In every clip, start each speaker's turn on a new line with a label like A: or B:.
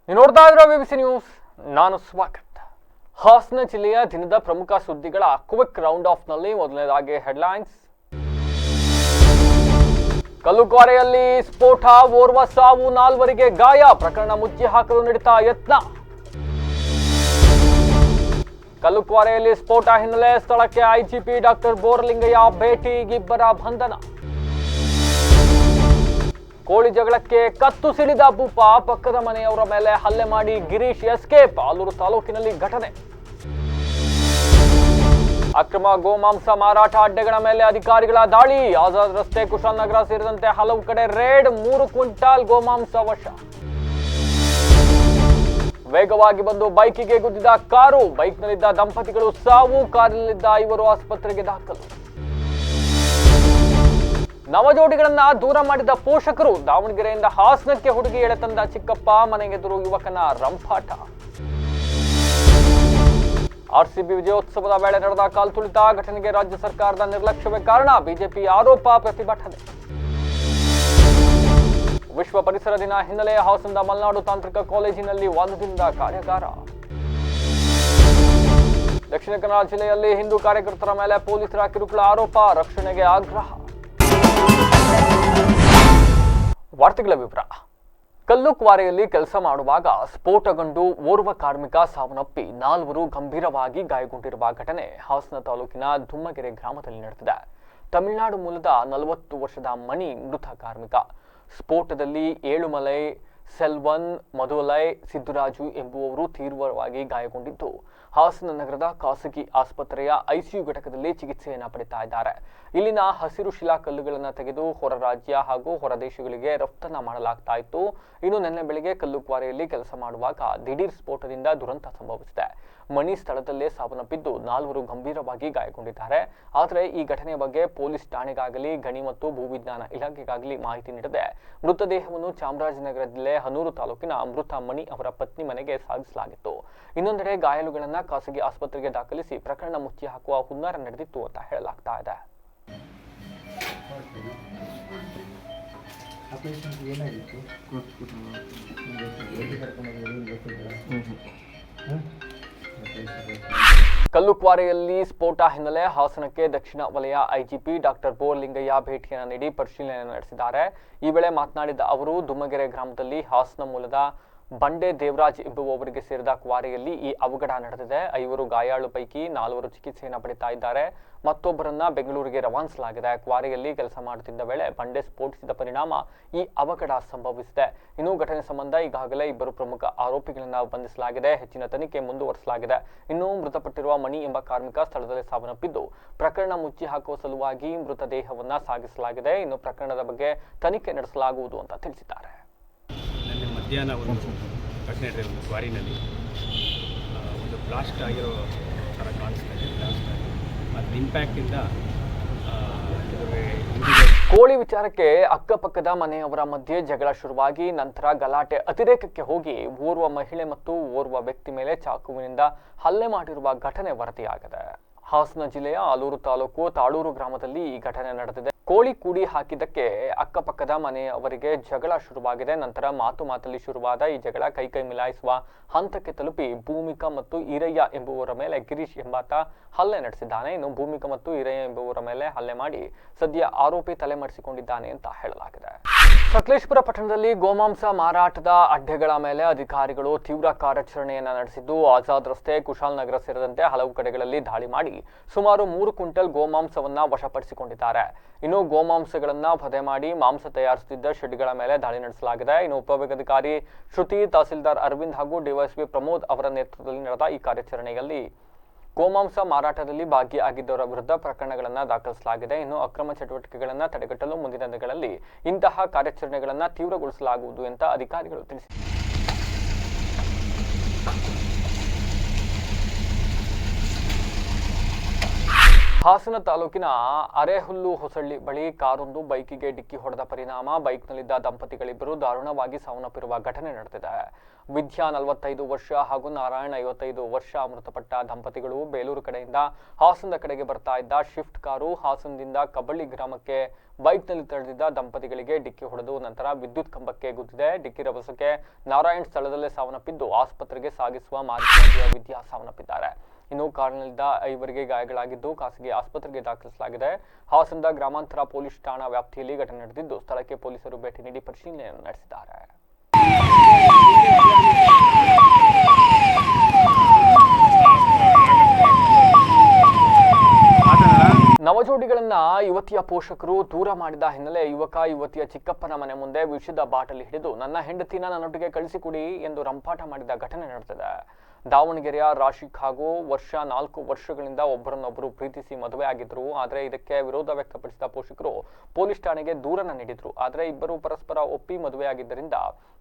A: ನೀವು ನೋಡ್ತಾ ಇರೋ ಬಿಬಿಸಿ ನ್ಯೂಸ್, ನಾನು ಸ್ವಾಗತ್. ಹಾಸನ ಜಿಲ್ಲೆಯ ದಿನದ ಪ್ರಮುಖ ಸುದ್ದಿಗಳ ಕ್ವಿಕ್ ರೌಂಡ್ ಆಫ್ ನಲ್ಲಿ ಮೊದಲನೇದಾಗಿ ಹೆಡ್ಲೈನ್ಸ್. ಕಲ್ಲುಕ್ವಾರೆಯಲ್ಲಿ ಸ್ಫೋಟ, ಓರ್ವ ಸಾವು, 4 ಗಾಯ, ಪ್ರಕರಣ ಮುಚ್ಚಿ ಹಾಕಲು ನಡೆದ ಯತ್ನ. ಕಲ್ಲುಕ್ವಾರೆಯಲ್ಲಿ ಸ್ಫೋಟ ಹಿನ್ನೆಲೆ ಸ್ಥಳಕ್ಕೆ ಐಜಿಪಿ ಡಾಕ್ಟರ್ ಬೋರಲಿಂಗಯ್ಯ ಭೇಟಿ, ಇಬ್ಬರ ಬಂಧನ. ಕೋಳಿ ಜಗಳಕ್ಕೆ ಕತ್ತು ಸಿಡಿದ ಭೂಪ, ಪಕ್ಕದ ಮನೆಯವರ ಮೇಲೆ ಹಲ್ಲೆ ಮಾಡಿ ಗಿರೀಶ್ ಎಸ್ಕೇಪ್, ಆಲೂರು ತಾಲೂಕಿನಲ್ಲಿ ಘಟನೆ. ಅಕ್ರಮ ಗೋಮಾಂಸ ಮಾರಾಟ ಅಡ್ಡೆಗಳ ಮೇಲೆ ಅಧಿಕಾರಿಗಳ ದಾಳಿ, ಆಜಾದ್ ರಸ್ತೆ, ಕುಶಾಲನಗರ ಸೇರಿದಂತೆ ಹಲವು ಕಡೆ ರೇಡ್, 3 ಕ್ವಿಂಟಾಲ್ ಗೋಮಾಂಸ ವಶ. ವೇಗವಾಗಿ ಬಂದು ಬೈಕಿಗೆ ಗುದ್ದಿದ ಕಾರು, ಬೈಕ್ನಲ್ಲಿದ್ದ ದಂಪತಿಗಳು ಸಾವು, ಕಾರಿನಲ್ಲಿದ್ದ 5 ಆಸ್ಪತ್ರೆಗೆ ದಾಖಲು. ನವಜೋಡಿಗಳನ್ನ ದೂರ ಮಾಡಿದ ಪೋಷಕರು, ದಾವಣಗೆರೆಯಿಂದ ಹಾಸನಕ್ಕೆ ಹುಡುಗಿ ಎಳೆತಂದ ಚಿಕ್ಕಪ್ಪ, ಮನೆಗೆದುರು ಯುವಕನ ರಂಪಾಟ. ಆರ್ಸಿಬಿ ವಿಜಯೋತ್ಸವದ ವೇಳೆ ನಡೆದ ಕಾಲ್ತುಳಿತ ಘಟನೆಗೆ ರಾಜ್ಯ ಸರ್ಕಾರದ ನಿರ್ಲಕ್ಷ್ಯವೇ ಕಾರಣ, ಬಿಜೆಪಿ ಆರೋಪ, ಪ್ರತಿಭಟನೆ. ವಿಶ್ವ ಪರಿಸರ ದಿನ ಹಿನ್ನೆಲೆ ಹಾಸನದ ಮಲೆನಾಡು ತಾಂತ್ರಿಕ ಕಾಲೇಜಿನಲ್ಲಿ 1 ದಿನದ ಕಾರ್ಯಾಗಾರ. ದಕ್ಷಿಣ ಕನ್ನಡ ಜಿಲ್ಲೆಯಲ್ಲಿ ಹಿಂದೂ ಕಾರ್ಯಕರ್ತರ ಮೇಲೆ ಪೊಲೀಸರ ಕಿರುಕುಳ ಆರೋಪ, ರಕ್ಷಣೆಗೆ ಆಗ್ರಹ. ವಾರ್ತೆಗಳ ವಿವರ. ಕಲ್ಲುಕ್ವಾರೆಯಲ್ಲಿ ಕೆಲಸ ಮಾಡುವಾಗ ಸ್ಫೋಟಗೊಂಡು ಓರ್ವ ಕಾರ್ಮಿಕ ಸಾವನ್ನಪ್ಪಿ 4 ಗಂಭೀರವಾಗಿ ಗಾಯಗೊಂಡಿರುವ ಘಟನೆ ಹಾಸನ ತಾಲೂಕಿನ ದುಮ್ಮಗೆರೆ ಗ್ರಾಮದಲ್ಲಿ ನಡೆದಿದೆ. ತಮಿಳುನಾಡು ಮೂಲದ 40 ವರ್ಷದ ಮಣಿ ಮೃತ ಕಾರ್ಮಿಕ. ಸ್ಫೋಟದಲ್ಲಿ ಏಳುಮಲೈ, ಸೆಲ್ವನ್, ಮಧುಲೈ, ಸಿದ್ದುರಾಜು ಎಂಬುವವರು ತೀವ್ರವಾಗಿ ಗಾಯಗೊಂಡಿದ್ದು ಹಾಸನ ನಗರದ ಖಾಸಗಿ ಆಸ್ಪತ್ರೆಯ ಐಸಿಯು ಘಟಕದಲ್ಲಿ ಚಿಕಿತ್ಸೆಯನ್ನು ಪಡೆಯುತ್ತಾ ಇದ್ದಾರೆ. ಇಲ್ಲಿನ ಹಸಿರು ಶಿಲಾಕಲ್ಲುಗಳನ್ನು ತೆಗೆದು ಹೊರ ರಾಜ್ಯ ಹಾಗೂ ಹೊರ ದೇಶಗಳಿಗೆ ರಫ್ತನ್ನ ಮಾಡಲಾಗ್ತಾ ಇತ್ತು. ಇನ್ನು ನಿನ್ನೆ ಬೆಳಗ್ಗೆ ಕಲ್ಲುಕ್ವಾರೆಯಲ್ಲಿ ಕೆಲಸ ಮಾಡುವಾಗ ದಿಢೀರ್ ಸ್ಫೋಟದಿಂದ ದುರಂತ ಸಂಭವಿಸಿದೆ. ಮಣಿ ಸ್ಥಳದಲ್ಲೇ ಸಾವನ್ನಪ್ಪಿದ್ದು 4 ಗಂಭೀರವಾಗಿ ಗಾಯಗೊಂಡಿದ್ದಾರೆ. ಆದರೆ ಈ ಘಟನೆಯ ಬಗ್ಗೆ ಪೊಲೀಸ್ ಠಾಣೆಗಾಗಲಿ ಗಣಿ ಮತ್ತು ಭೂವಿಜ್ಞಾನ ಇಲಾಖೆಗಾಗಲಿ ಮಾಹಿತಿ ನೀಡದೆ ಮೃತದೇಹವನ್ನು ಚಾಮರಾಜನಗರ ಜಿಲ್ಲೆ ಹನೂರು ತಾಲೂಕಿನ ಮೃತ ಮಣಿ ಅವರ ಪತ್ನಿ ಮನೆಗೆ ಸಾಗಿಸಲಾಗಿತ್ತು. ಇನ್ನೊಂದೆಡೆ ಗಾಯಾಳುಗಳನ್ನ ಖಾಸಗಿ ಆಸ್ಪತ್ರೆಗೆ ದಾಖಲಿಸಿ ಪ್ರಕರಣ ಮುಚ್ಚಿ ಹಾಕುವ ಹುನ್ನಾರ ನಡೆದಿತ್ತು ಅಂತ ಹೇಳಲಾಗ್ತಾ ಇದೆ. ಕಲ್ಲುಕ್ವಾರೆಯಲ್ಲಿ ಸ್ಫೋಟ ಹಿನ್ನೆಲೆ ಹಾಸನಕ್ಕೆ ದಕ್ಷಿಣ ವಲಯ ಐಜಿಪಿ ಡಾಕ್ಟರ್ ಬೋರಲಿಂಗಯ್ಯ ಭೇಟಿಯನ್ನು ನೀಡಿ ಪರಿಶೀಲನೆ ನಡೆಸಿದ್ದಾರೆ. ಈ ವೇಳೆ ಮಾತನಾಡಿದ ಅವರು, ದುಮ್ಮಗೆರೆ ಗ್ರಾಮದಲ್ಲಿ ಹಾಸನ ಮೂಲದ ಬಂಡೆ ದೇವರಾಜ್ ಎಂಬುವವರಿಗೆ ಸೇರಿದ ಕ್ವಾರೆಯಲ್ಲಿ ಈ ಅವಘಡ ನಡೆದಿದೆ. 5 ಗಾಯಾಳು ಪೈಕಿ 4 ಚಿಕಿತ್ಸೆಯನ್ನು ಪಡೆಯುತ್ತಾ ಇದ್ದಾರೆ. ಮತ್ತೊಬ್ಬರನ್ನ ಬೆಂಗಳೂರಿಗೆ ರವಾನಿಸಲಾಗಿದೆ. ಕ್ವಾರೆಯಲ್ಲಿ ಕೆಲಸ ಮಾಡುತ್ತಿದ್ದ ವೇಳೆ ಬಂಡೆ ಸ್ಫೋಟಿಸಿದ ಪರಿಣಾಮ ಈ ಅವಘಡ ಸಂಭವಿಸಿದೆ. ಇನ್ನು ಘಟನೆ ಸಂಬಂಧ ಈಗಾಗಲೇ 2 ಪ್ರಮುಖ ಆರೋಪಿಗಳನ್ನು ಬಂಧಿಸಲಾಗಿದೆ. ಹೆಚ್ಚಿನ ತನಿಖೆ ಮುಂದುವರಿಸಲಾಗಿದೆ. ಇನ್ನು ಮೃತಪಟ್ಟಿರುವ ಮಣಿ ಎಂಬ ಕಾರ್ಮಿಕ ಸ್ಥಳದಲ್ಲಿ ಸಾವನ್ನಪ್ಪಿದ್ದು ಪ್ರಕರಣ ಮುಚ್ಚಿ ಹಾಕುವ ಸಲುವಾಗಿ ಮೃತದೇಹವನ್ನ ಸಾಗಿಸಲಾಗಿದೆ. ಇನ್ನು ಪ್ರಕರಣದ ಬಗ್ಗೆ ತನಿಖೆ ನಡೆಸಲಾಗುವುದು ಅಂತ ತಿಳಿಸಿದ್ದಾರೆ.
B: ಮಧ್ಯಾಹ್ನ ಒಂದು ಘಟನೆ ನಡೆದಿದೆ. ಒಂದು ಕ್ವಾರಿನಲ್ಲಿ ಒಂದು ಬ್ಲಾಸ್ಟ್ ಆಗಿರೋ ಥರ ಕಾಣಿಸ್ತಾ ಇದೆ. ಬ್ಲಾಸ್ಟ್ ಆಗಿ ಅದು ಇಂಪ್ಯಾಕ್ಟಿಂದ
A: ಕೋಳಿ ವಿಚಾರಕ್ಕೆ ಅಕ್ಕಪಕ್ಕದ ಮನೆಯವರ ಮಧ್ಯೆ ಜಗಳ ಶುರುವಾಗಿ ನಂತರ ಗಲಾಟೆ ಅತಿರೇಕಕ್ಕೆ ಹೋಗಿ ಓರ್ವ ಮಹಿಳೆ ಮತ್ತು ಓರ್ವ ವ್ಯಕ್ತಿ ಮೇಲೆ ಚಾಕುವಿನಿಂದ ಹಲ್ಲೆ ಮಾಡಿರುವ ಘಟನೆ ವರದಿಯಾಗಿದೆ. ಹಾಸನ ಜಿಲ್ಲೆಯ ಆಲೂರು ತಾಲೂಕು ತಾಳೂರು ಗ್ರಾಮದಲ್ಲಿ ಈ ಘಟನೆ ನಡೆದಿದೆ. ಕೋಳಿ ಕೂಡಿ ಹಾಕಿದ್ದಕ್ಕೆ ಅಕ್ಕಪಕ್ಕದ ಮನೆಯವರಿಗೆ ಜಗಳ ಶುರುವಾಗಿದೆ. ನಂತರ ಮಾತಲ್ಲಿ ಶುರುವಾದ ಈ ಜಗಳ ಕೈ ಮಿಲಾಯಿಸುವ ಹಂತಕ್ಕೆ ತಲುಪಿ ಭೂಮಿಕಾ ಮತ್ತು ಈರಯ್ಯ ಎಂಬುವರ ಮೇಲೆ ಗಿರೀಶ್ ಎಂಬಾತ ಹಲ್ಲೆ ನಡೆಸಿದ್ದಾನೆ. ಇನ್ನು ಭೂಮಿಕಾ ಮತ್ತು ಈರಯ್ಯ ಎಂಬುವರ ಮೇಲೆ ಹಲ್ಲೆ ಮಾಡಿ ಸದ್ಯ ಆರೋಪಿ ತಲೆಮರೆಸಿಕೊಂಡಿದ್ದಾನೆ ಅಂತ ಹೇಳಲಾಗಿದೆ. ಸಕಲೇಶಪುರ ಪಟ್ಟಣದಲ್ಲಿ ಗೋಮಾಂಸ ಮಾರಾಟದ ಅಡ್ಡೆಗಳ ಮೇಲೆ ಅಧಿಕಾರಿಗಳು ತೀವ್ರ ಕಾರ್ಯಾಚರಣೆಯನ್ನು ನಡೆಸಿದ್ದು ಆಜಾದ್ ರಸ್ತೆ, ಕುಶಾಲನಗರ ಸೇರಿದಂತೆ ಹಲವು ಕಡೆಗಳಲ್ಲಿ ದಾಳಿ ಮಾಡಿ ಸುಮಾರು 3 ಕ್ವಿಂಟಲ್ ಗೋಮಾಂಸವನ್ನ ವಶಪಡಿಸಿಕೊಂಡಿದ್ದಾರೆ. ಇನ್ನು ಗೋಮಾಂಸಗಳನ್ನ ವಧೆ ಮಾಡಿ ಮಾಂಸ ತಯಾರಿಸುತ್ತಿದ್ದ ಶೆಡ್ಗಳ ಮೇಲೆ ದಾಳಿ ನಡೆಸಲಾಗಿದೆ. ಇನ್ನು ಉಪವಿಭಾಗಾಧಿಕಾರಿ ಶ್ರುತಿ, ತಹಸೀಲ್ದಾರ್ ಅರವಿಂದ್ ಹಾಗೂ ಡಿವೈಎಸ್ಪಿ ಪ್ರಮೋದ್ ಅವರ ನೇತೃತ್ವದಲ್ಲಿ ನಡೆದ ಈ ಕಾರ್ಯಾಚರಣೆಯಲ್ಲಿ ಗೋಮಾಂಸ ಮಾರಾಟದಲ್ಲಿ ಭಾಗಿಯಾಗಿದ್ದವರ ವಿರುದ್ಧ ಪ್ರಕರಣಗಳನ್ನು ದಾಖಲಿಸಲಾಗಿದೆ. ಇನ್ನು ಅಕ್ರಮ ಚಟುವಟಿಕೆಗಳನ್ನು ತಡೆಗಟ್ಟಲು ಮುಂದಿನ ದಿನಗಳಲ್ಲಿ ಇಂತಹ ಕಾರ್ಯಾಚರಣೆಗಳನ್ನು ತೀವ್ರಗೊಳಿಸಲಾಗುವುದು ಅಂತ ಅಧಿಕಾರಿಗಳು ತಿಳಿಸಿದ್ದಾರೆ. ಹಾಸನ ತಾಲೂಕಿನ ಅರೆಹುಲ್ಲು ಹೊಸಳ್ಳಿ ಬಳಿ ಕಾರೊಂದು ಬೈಕಿಗೆ ಡಿಕ್ಕಿ ಹೊಡೆದ ಪರಿಣಾಮ ಬೈಕ್ನಲ್ಲಿದ್ದ ದಂಪತಿಗಳಿಬ್ಬರು ದಾರುಣವಾಗಿ ಸಾವನ್ನಪ್ಪಿರುವ ಘಟನೆ ನಡೆದಿದೆ. ವಿದ್ಯಾ 45 ವರ್ಷ ಹಾಗೂ ನಾರಾಯಣ 55 ವರ್ಷ ಮೃತಪಟ್ಟ ದಂಪತಿಗಳು ಬೇಲೂರು ಕಡೆಯಿಂದ ಹಾಸನದ ಕಡೆಗೆ ಬರ್ತಾ ಇದ್ದ ಶಿಫ್ಟ್ ಕಾರು ಹಾಸನದಿಂದ ಕಬ್ಬಳ್ಳಿ ಗ್ರಾಮಕ್ಕೆ ಬೈಕ್ನಲ್ಲಿ ತೆರಳಿದ್ದ ದಂಪತಿಗಳಿಗೆ ಡಿಕ್ಕಿ ಹೊಡೆದು ನಂತರ ವಿದ್ಯುತ್ ಕಂಬಕ್ಕೆ ಗುದ್ದಿದೆ. ಡಿಕ್ಕಿ ರಭಸಕ್ಕೆ ನಾರಾಯಣ್ ಸ್ಥಳದಲ್ಲೇ ಸಾವನ್ನಪ್ಪಿದ್ದು ಆಸ್ಪತ್ರೆಗೆ ಸಾಗಿಸುವ ಮಾರ್ಗದಲ್ಲಿ ವಿದ್ಯಾ ಸಾವನ್ನಪ್ಪಿದ್ದಾರೆ. ಇನ್ನು ಕಾರಿನಲ್ಲಿದ್ದ 5 ಗಾಯಗಳಾಗಿದ್ದು ಖಾಸಗಿ ಆಸ್ಪತ್ರೆಗೆ ದಾಖಲಿಸಲಾಗಿದೆ. ಹಾಸನದ ಗ್ರಾಮಾಂತರ ಪೊಲೀಸ್ ಠಾಣಾ ವ್ಯಾಪ್ತಿಯಲ್ಲಿ ಘಟನೆ ನಡೆದಿದ್ದು ಸ್ಥಳಕ್ಕೆ ಪೊಲೀಸರು ಭೇಟಿ ನೀಡಿ ಪರಿಶೀಲನೆ ನಡೆಸಿದ್ದಾರೆ. ನವಜೋಡಿಗಳನ್ನ ಯುವತಿಯ ಪೋಷಕರು ದೂರ ಮಾಡಿದ ಹಿನ್ನೆಲೆ ಯುವತಿಯ ಚಿಕ್ಕಪ್ಪನ ಮನೆ ಮುಂದೆ ವಿಷದ ಬಾಟಲಿ ಹಿಡಿದು ನನ್ನ ಹೆಂಡತಿನ ನನ್ನೊಟ್ಟಿಗೆ ಕಳಿಸಿಕೊಡಿ ಎಂದು ರಂಪಾಟ ಮಾಡಿದ ಘಟನೆ ನಡೆದಿದೆ. ದಾವಣಗೆರೆಯ ರಾಶಿಕ್ ಹಾಗೂ 4 ವರ್ಷಗಳಿಂದ ಒಬ್ಬರನ್ನೊಬ್ಬರು ಪ್ರೀತಿಸಿ ಮದುವೆ ಆಗಿದ್ರು. ಆದರೆ ಇದಕ್ಕೆ ವಿರೋಧ ವ್ಯಕ್ತಪಡಿಸಿದ ಪೋಷಕರು ಪೊಲೀಸ್ ಠಾಣೆಗೆ ದೂರನ್ನ ನೀಡಿದ್ರು. ಆದರೆ ಇಬ್ಬರು ಪರಸ್ಪರ ಒಪ್ಪಿ ಮದುವೆಯಾಗಿದ್ದರಿಂದ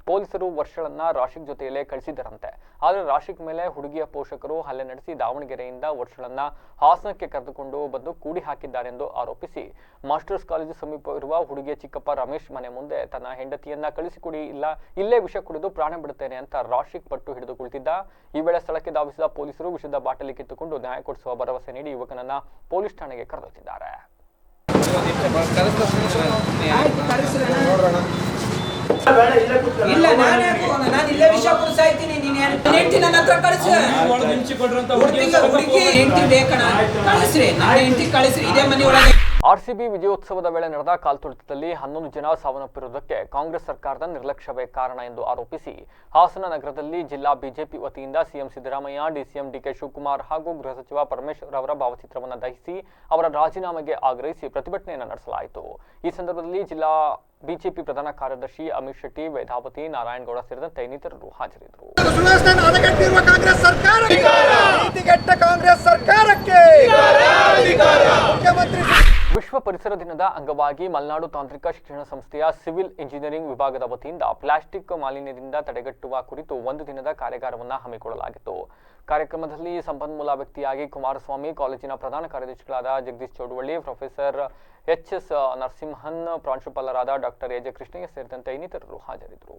A: ಪೊಲೀಸರು ವರ್ಷಳನ್ನ ರಾಶಿಕ್ ಜೊತೆಯಲ್ಲೇ ಕಳಿಸಿದರಂತೆ. ಆದರೆ ರಾಶಿಕ್ ಮೇಲೆ ಹುಡುಗಿಯ ಪೋಷಕರು ಹಲ್ಲೆ ನಡೆಸಿ ದಾವಣಗೆರೆಯಿಂದ ವರ್ಷಳನ್ನ ಹಾಸನಕ್ಕೆ ಕರೆದುಕೊಂಡು ಬಂದು ಕೂಡಿ ಹಾಕಿದ್ದಾರೆ ಎಂದು ಆರೋಪಿಸಿ ಮಾಸ್ಟರ್ಸ್ ಕಾಲೇಜು ಸಮೀಪ ಇರುವ ಹುಡುಗಿಯ ಚಿಕ್ಕಪ್ಪ ರಮೇಶ್ ಮನೆ ಮುಂದೆ ತನ್ನ ಹೆಂಡತಿಯನ್ನ ಕಳಿಸಿಕೊಡಿ, ಇಲ್ಲ ಇಲ್ಲೇ ವಿಷ ಕುಡಿದು ಪ್ರಾಣ ಬಿಡುತ್ತೇನೆ ಅಂತ ರಾಶಿಕ್ ಪಟ್ಟು ಹಿಡಿದು ಕುಳಿತಿದ್ದ. ಈ ವೇಳೆ ಸ್ಥಳಕ್ಕೆ ಧಾವಿಸಿದ ಪೊಲೀಸರು ವಿಷದ ಬಾಟಲಿ ಕಿತ್ತುಕೊಂಡು ನ್ಯಾಯ ಕೊಡಿಸುವ ಭರವಸೆ ನೀಡಿ ಯುವಕನನ್ನ ಪೊಲೀಸ್ ಠಾಣೆಗೆ ಕರೆದೊಯ್ದಿದ್ದಾರೆ.
C: ಇಲ್ಲ ನಾನು ಇಲ್ಲೇ ವಿಷಯ ಕುಡಿಸಾಯ್ತೀನಿ. ನೀನು ಹೆಂಡತಿ ನನ್ನ ಹತ್ರ ಕಳಿಸು. ಹುಡುಗಿ ಹೆಂಡತಿ ಬೇಕಣ, ಕಳಿಸ್ರಿ, ನನ್ನ ಹೆಂಡತಿ ಕಳಿಸ್ರಿ. ಇದೇ ಮನೆ ಒಳಗೆ
A: ಆರ್ಸಿಬಿ ವಿಜಯೋತ್ಸವದ ವೇಳೆ ನಡೆದ ಕಾಲ್ತುಳಿತದಲ್ಲಿ 11 ಜನ ಸಾವನ್ನಪ್ಪಿರುವುದಕ್ಕೆ ಕಾಂಗ್ರೆಸ್ ಸರ್ಕಾರದ ನಿರ್ಲಕ್ಷ್ಯವೇ ಕಾರಣ ಎಂದು ಆರೋಪಿಸಿ ಹಾಸನ ನಗರದಲ್ಲಿ ಜಿಲ್ಲಾ ಬಿಜೆಪಿ ವತಿಯಿಂದ ಸಿಎಂ ಸಿದ್ದರಾಮಯ್ಯ, ಡಿಸಿಎಂ ಡಿಕೆ ಶಿವಕುಮಾರ್ ಹಾಗೂ ಗೃಹ ಸಚಿವ ಪರಮೇಶ್ವರ್ ಅವರ ಭಾವಚಿತ್ರವನ್ನು ದಹಿಸಿ ಅವರ ರಾಜೀನಾಮೆಗೆ ಆಗ್ರಹಿಸಿ ಪ್ರತಿಭಟನೆಯನ್ನು ನಡೆಸಲಾಯಿತು. ಈ ಸಂದರ್ಭದಲ್ಲಿ ಜಿಲ್ಲಾ ಬಿಜೆಪಿ ಪ್ರಧಾನ ಕಾರ್ಯದರ್ಶಿ ಅಮಿತ್ ಶೆಟ್ಟಿ, ವೇದಾವತಿ, ನಾರಾಯಣಗೌಡ ಸೇರಿದಂತೆ ಇನ್ನಿತರರು ಹಾಜರಿದ್ದರು. ವಿಶ್ವ ಪರಿಸರ ದಿನದ ಅಂಗವಾಗಿ ಮಲೆನಾಡು ತಾಂತ್ರಿಕ ಶಿಕ್ಷಣ ಸಂಸ್ಥೆಯ ಸಿವಿಲ್ ಇಂಜಿನಿಯರಿಂಗ್ ವಿಭಾಗದ ವತಿಯಿಂದ ಪ್ಲಾಸ್ಟಿಕ್ ಮಾಲಿನ್ಯದಿಂದ ತಡೆಗಟ್ಟುವ ಕುರಿತು 1 ದಿನದ ಕಾರ್ಯಾಗಾರವನ್ನು ಹಮ್ಮಿಕೊಳ್ಳಲಾಗಿತ್ತು. ಕಾರ್ಯಕ್ರಮದಲ್ಲಿ ಸಂಪನ್ಮೂಲ ವ್ಯಕ್ತಿಯಾಗಿ ಕುಮಾರಸ್ವಾಮಿ, ಕಾಲೇಜಿನ ಪ್ರಧಾನ ಕಾರ್ಯದರ್ಶಿಗಳಾದ ಜಗದೀಶ್ ಚೌಡವಳ್ಳಿ, ಪ್ರೊಫೆಸರ್ ಎಚ್.ಎಸ್. ನರಸಿಂಹನ್, ಪ್ರಾಂಶುಪಾಲರಾದ ಡಾಕ್ಟರ್ ಎ.ಜೆ. ಕೃಷ್ಣಯ್ಯ ಸೇರಿದಂತೆ ಇನ್ನಿತರರು ಹಾಜರಿದ್ದರು.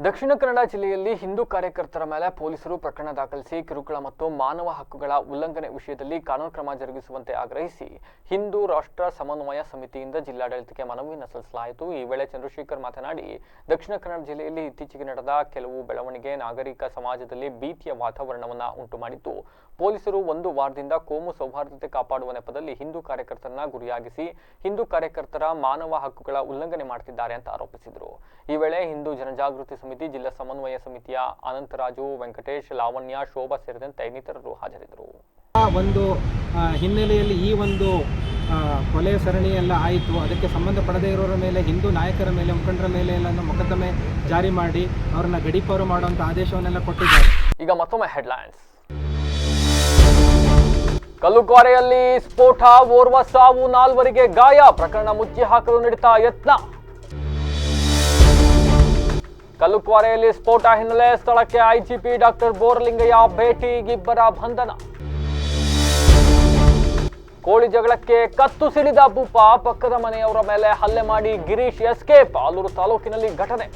A: ದಕ್ಷಿಣ ಕನ್ನಡ ಜಿಲ್ಲೆಯಲ್ಲಿ ಹಿಂದೂ ಕಾರ್ಯಕರ್ತರ ಮೇಲೆ ಪೊಲೀಸರು ಪ್ರಕರಣ ದಾಖಲಿಸಿ ಕಿರುಕುಳ ಮತ್ತು ಮಾನವ ಹಕ್ಕುಗಳ ಉಲ್ಲಂಘನೆ ವಿಷಯದಲ್ಲಿ ಕಾನೂನು ಕ್ರಮ ಜರುಗಿಸುವಂತೆ ಆಗ್ರಹಿಸಿ ಹಿಂದೂ ರಾಷ್ಟ್ರ ಸಮನ್ವಯ ಸಮಿತಿಯಿಂದ ಜಿಲ್ಲಾಡಳಿತಕ್ಕೆ ಮನವಿಯನ್ನು ಸಲ್ಲಿಸಲಾಯಿತು. ಈ ವೇಳೆ ಚಂದ್ರಶೇಖರ್ ಮಾತನಾಡಿ, ದಕ್ಷಿಣ ಕನ್ನಡ ಜಿಲ್ಲೆಯಲ್ಲಿ ಇತ್ತೀಚೆಗೆ ನಡೆದ ಕೆಲವು ಬೆಳವಣಿಗೆ ನಾಗರಿಕ ಸಮಾಜದಲ್ಲಿ ಭೀತಿಯ ವಾತಾವರಣವನ್ನು ಉಂಟು ಮಾಡಿದ್ದು, ಪೊಲೀಸರು 1 ವಾರದಿಂದ ಕೋಮು ಸೌಹಾರ್ದತೆ ಕಾಪಾಡುವ ನೆಪದಲ್ಲಿ ಹಿಂದೂ ಕಾರ್ಯಕರ್ತರನ್ನ ಗುರಿಯಾಗಿಸಿ ಹಿಂದೂ ಕಾರ್ಯಕರ್ತರ ಮಾನವ ಹಕ್ಕುಗಳ ಉಲ್ಲಂಘನೆ ಮಾಡುತ್ತಿದ್ದಾರೆ ಅಂತ ಆರೋಪಿಸಿದರು. ಈ ವೇಳೆ ಹಿಂದೂ ಜನಜಾಗೃತಿ ಸಮಿತಿ ಜಿಲ್ಲಾ ಸಮನ್ವಯ ಸಮಿತಿಯ ಅನಂತರಾಜು, ವೆಂಕಟೇಶ್, ಲಾವಣ್ಯ, ಶೋಭಾ ಸೇರಿದಂತೆ ಇನ್ನಿತರರು ಹಾಜರಿದ್ದರು.
D: ಒಂದು ಹಿನ್ನೆಲೆಯಲ್ಲಿ ಈ ಒಂದು ಕೊಲೆ ಸರಣಿ ಎಲ್ಲ ಆಯಿತು. ಅದಕ್ಕೆ ಸಂಬಂಧಪಡದೇ ಇರೋರ ಮೇಲೆ, ಹಿಂದೂ ನಾಯಕರ ಮೇಲೆ, ಮುಖಂಡರ ಮೇಲೆ ಎಲ್ಲ ಮೊಕದ್ದಮೆ ಜಾರಿ ಮಾಡಿ ಅವರನ್ನ ಗಡೀಪಾರು ಮಾಡುವಂಥ ಆದೇಶವನ್ನೆಲ್ಲ ಕೊಟ್ಟಿದ್ದಾರೆ.
A: ಈಗ ಮತ್ತೊಮ್ಮೆ ಹೆಡ್ಲೈನ್ಸ್. ಕಲ್ಲುಕ್ವಾರೆಯಲ್ಲಿ ಸ್ಫೋಟ, ಓರ್ವ ಸಾವು, 4 ಗಾಯ, ಪ್ರಕರಣ ಮುಚ್ಚಿ ಹಾಕಲು ನಡೆದ ಯತ್ನ. ಕಲ್ಲುಕ್ವಾರೆಯಲ್ಲಿ ಸ್ಫೋಟ ಹಿನ್ನೆಲೆ ಸ್ಥಳಕ್ಕೆ ಐಜಿಪಿ ಡಾಕ್ಟರ್ ಬೋರಲಿಂಗಯ್ಯ ಭೇಟಿ, ಇಬ್ಬರ ಬಂಧನ. ಕೋಳಿ ಜಗಳಕ್ಕೆ ಕತ್ತು ಸಿಡಿದ ಭೂಪ, ಪಕ್ಕದ ಮನೆಯವರ ಮೇಲೆ ಹಲ್ಲೆ ಮಾಡಿ ಗಿರೀಶ್ ಎಸ್ಕೇಪ್, ಆಲೂರು ತಾಲೂಕಿನಲ್ಲಿ ಘಟನೆ.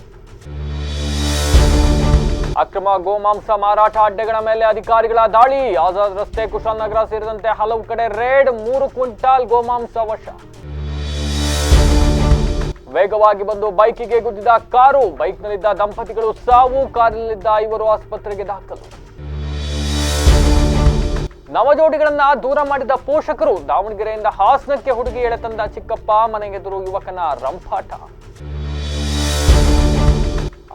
A: ಅಕ್ರಮ ಗೋಮಾಂಸ ಮಾರಾಟ ಅಡ್ಡೆಗಳ ಮೇಲೆ ಅಧಿಕಾರಿಗಳ ದಾಳಿ, ಆಜಾದ್ ರಸ್ತೆ, ಕುಶಾಲನಗರ ಸೇರಿದಂತೆ ಹಲವು ಕಡೆ ರೇಡ್, 3 ಕ್ವಿಂಟಾಲ್ ಗೋಮಾಂಸ ವಶ. ವೇಗವಾಗಿ ಬಂದು ಬೈಕಿಗೆ ಗುದ್ದಿದ ಕಾರು, ಬೈಕ್ನಲ್ಲಿದ್ದ ದಂಪತಿಗಳು ಸಾವು, ಕಾರಿನಲ್ಲಿದ್ದ 5 ಆಸ್ಪತ್ರೆಗೆ ದಾಖಲು. ನವಜೋಡಿಗಳನ್ನ ದೂರ ಮಾಡಿದ ಪೋಷಕರು, ದಾವಣಗೆರೆಯಿಂದ ಹಾಸನಕ್ಕೆ ಹುಡುಗಿ ಎಳೆತಂದ ಚಿಕ್ಕಪ್ಪ, ಮನೆಗೆದುರು ಯುವಕನ ರಂಪಾಟ.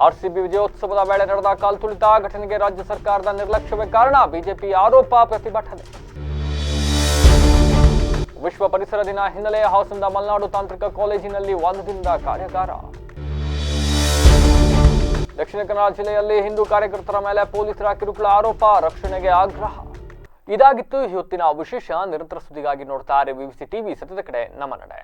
A: ಆರ್ಸಿಬಿ ವಿಜಯೋತ್ಸವದ ವೇಳೆ ನಡೆದ ಕಾಲ್ತುಳಿತ ಘಟನೆಗೆ ರಾಜ್ಯ ಸರ್ಕಾರದ ನಿರ್ಲಕ್ಷ್ಯವೇ ಕಾರಣ, ಬಿಜೆಪಿ ಆರೋಪ, ಪ್ರತಿಭಟನೆ. ವಿಶ್ವ ಪರಿಸರ ದಿನ ಹಿನ್ನೆಲೆ ಹಾಸನದ ಮಲೆನಾಡು ತಾಂತ್ರಿಕ ಕಾಲೇಜಿನಲ್ಲಿ 1 ದಿನದ ಕಾರ್ಯಾಗಾರ. ದಕ್ಷಿಣ ಕನ್ನಡ ಜಿಲ್ಲೆಯಲ್ಲಿ ಹಿಂದೂ ಕಾರ್ಯಕರ್ತರ ಮೇಲೆ ಪೊಲೀಸರ ಕಿರುಕುಳ ಆರೋಪ, ರಕ್ಷಣೆಗೆ ಆಗ್ರಹ. ಇದಾಗಿತ್ತು ಇವತ್ತಿನ ವಿಶೇಷ. ನಿರಂತರ ಸುದ್ದಿಗಾಗಿ ನೋಡ್ತಾ ಇರಿ ವಿವಿಸಿ ಟಿವಿ, ಸತ್ಯದ ಕಡೆ ನಮ್ಮ ನಡೆ.